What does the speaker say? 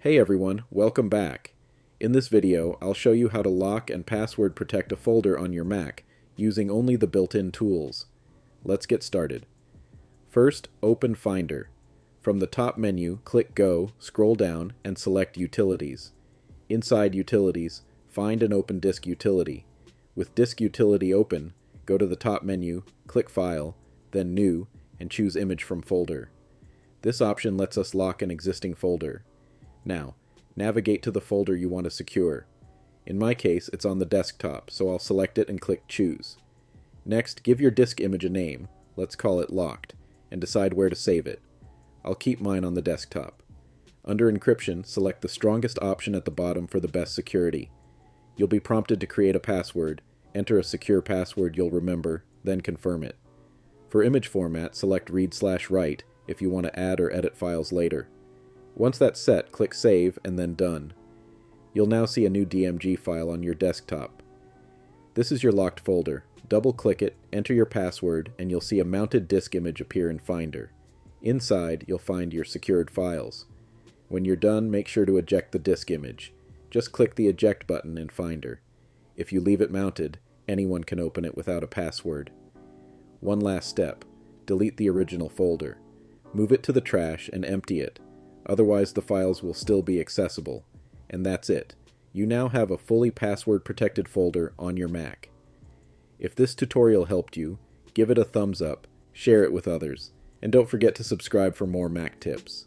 Hey everyone, welcome back. In this video, I'll show you how to lock and password protect a folder on your Mac using only the built-in tools. Let's get started. First, open Finder. From the top menu, click Go, scroll down, and select Utilities. Inside Utilities, find and open Disk Utility. With Disk Utility open, go to the top menu, click File, then New, and choose Image from Folder. This option lets us lock an existing folder. Now, navigate to the folder you want to secure. In my case, it's on the desktop, so I'll select it and click Choose. Next, give your disk image a name, let's call it Locked, and decide where to save it. I'll keep mine on the desktop. Under Encryption, select the strongest option at the bottom for the best security. You'll be prompted to create a password, enter a secure password you'll remember, then confirm it. For image format, select Read/Write if you want to add or edit files later. Once that's set, click Save and then Done. You'll now see a new DMG file on your desktop. This is your locked folder. Double-click it, enter your password, and you'll see a mounted disk image appear in Finder. Inside, you'll find your secured files. When you're done, make sure to eject the disk image. Just click the Eject button in Finder. If you leave it mounted, anyone can open it without a password. One last step. Delete the original folder. Move it to the trash and empty it. Otherwise, the files will still be accessible. And that's it. You now have a fully password-protected folder on your Mac. If this tutorial helped you, give it a thumbs up, share it with others, and don't forget to subscribe for more Mac tips.